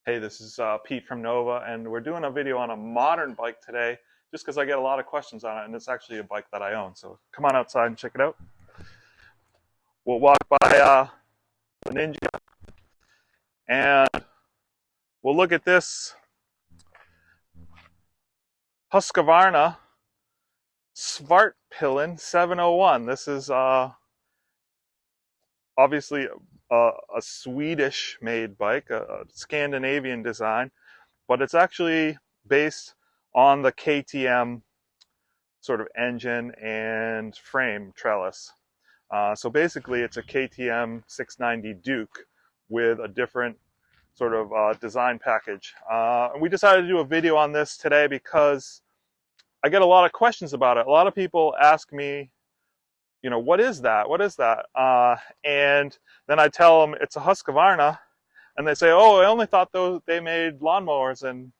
Hey, this is Pete from Nova, and we're doing a video on a modern bike today just because I get a lot of questions on it, and it's actually a bike that I own. So come on outside and check it out. We'll walk by the Ninja, and we'll look at this Husqvarna Svartpilen 701. This is obviously a Swedish-made bike, a Scandinavian design, but it's actually based on the KTM sort of engine and frame trellis. So basically it's a KTM 690 Duke with a different sort of design package. And we decided to do a video on this today because I get a lot of questions about it. A lot of people ask me, what is that? What is that? And then I tell them it's a Husqvarna, and they say, oh, I only thought they made lawnmowers and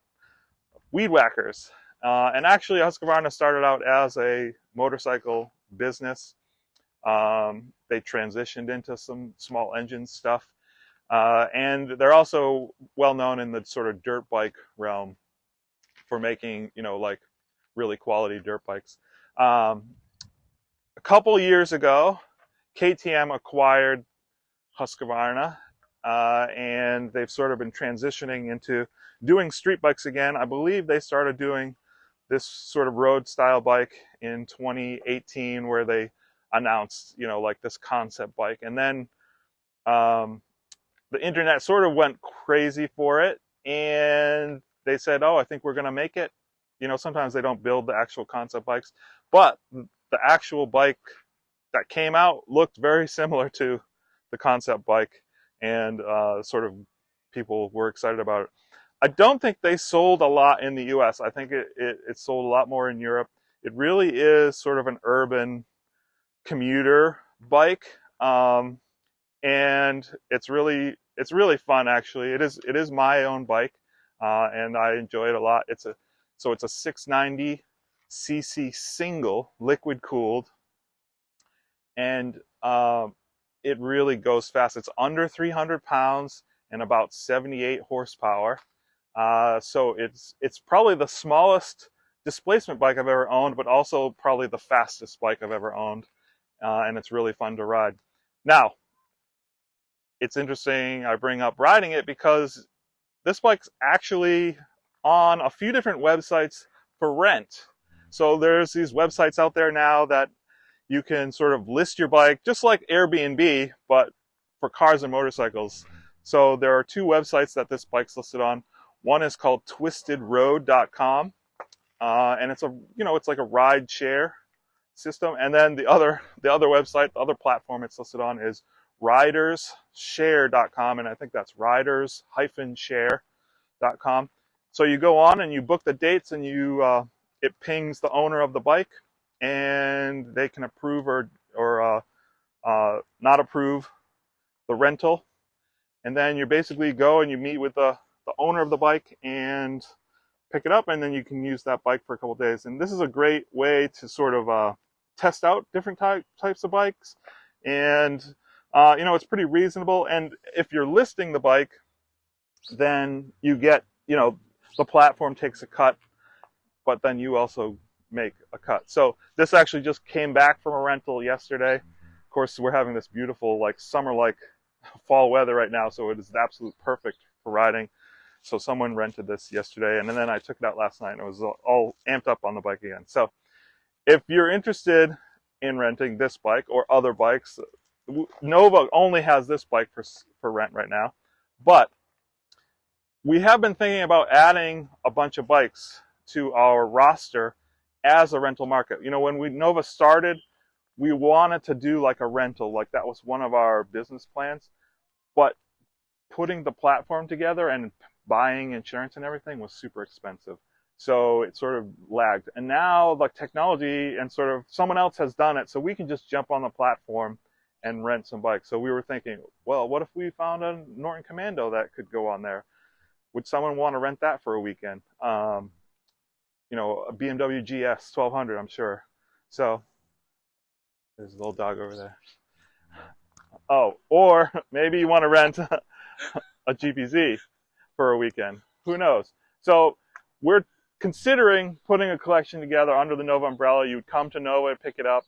weed whackers. And actually, Husqvarna started out as a motorcycle business. They transitioned into some small engine stuff. And they're also well known in the sort of dirt bike realm for making, like really quality dirt bikes. A couple years ago, KTM acquired Husqvarna, and they've sort of been transitioning into doing street bikes again. I believe they started doing this sort of road style bike in 2018, where they announced, like this concept bike. And then the internet sort of went crazy for it, and they said, oh, I think we're going to make it. Sometimes they don't build the actual concept bikes, but the actual bike that came out looked very similar to the concept bike, and sort of people were excited about it. I don't think they sold a lot in the US. I think it sold a lot more in Europe. It really is sort of an urban commuter bike, and it's really fun. Actually, it is my own bike, and I enjoy it a lot. It's a 690cc single, liquid cooled, and it really goes fast. It's under 300 pounds and about 78 horsepower. So it's probably the smallest displacement bike I've ever owned, but also probably the fastest bike I've ever owned. And it's really fun to ride. Now, it's interesting I bring up riding it because this bike's actually on a few different websites for rent. So there's these websites out there now that you can sort of list your bike, just like Airbnb, but for cars and motorcycles. So there are two websites that this bike's listed on. One is called twistedroad.com, and it's like a ride share system. And then the other website, the other platform it's listed on is ridersshare.com, and I think that's riders-share.com. So you go on and you book the dates, and it pings the owner of the bike, and they can approve or not approve the rental. And then you basically go and you meet with the owner of the bike and pick it up, and then you can use that bike for a couple of days. And this is a great way to sort of test out different types of bikes. And it's pretty reasonable. And if you're listing the bike, then you get, the platform takes a cut, but then you also make a cut. So this actually just came back from a rental yesterday. Of course, we're having this beautiful, like, summer-like fall weather right now, so it is absolute perfect for riding. So someone rented this yesterday, and then I took it out last night, and it was all amped up on the bike again. So if you're interested in renting this bike or other bikes, Nova only has this bike for rent right now, but we have been thinking about adding a bunch of bikes to our roster as a rental market. When Nova started, we wanted to do like a rental, like that was one of our business plans, but putting the platform together and buying insurance and everything was super expensive. So it sort of lagged. And now, like, technology and sort of someone else has done it, so we can just jump on the platform and rent some bikes. So we were thinking, well, what if we found a Norton Commando that could go on there? Would someone want to rent that for a weekend? A BMW GS 1200, I'm sure. So there's a little dog over there. Oh, or maybe you want to rent a GPZ. for a weekend. Who knows? So we're considering putting a collection together under the Nova umbrella. You would come to Nova and pick it up.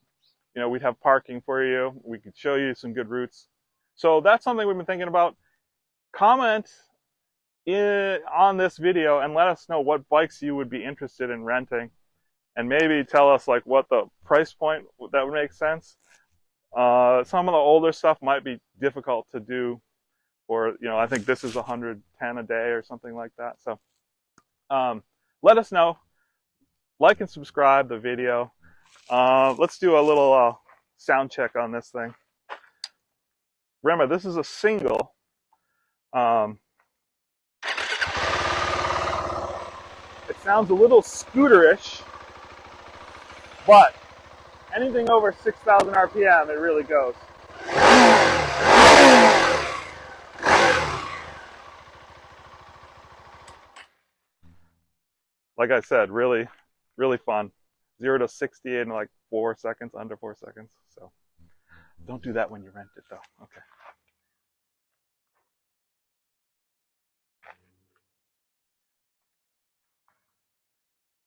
You know, we'd have parking for you. We could show you some good routes. So that's something we've been thinking about. Comment on this video and let us know what bikes you would be interested in renting, and maybe tell us like what the price point that would make sense. Some of the older stuff might be difficult to do, or you know, I think this is 110 a day or something like that. So let us know. Like and subscribe the video. Let's do a little sound check on this thing. Remember, this is a single. It sounds a little scooterish, but anything over 6,000 RPM, it really goes. Like I said, really, really fun. 0 to 60 in like 4 seconds, under 4 seconds. So don't do that when you rent it though. Okay.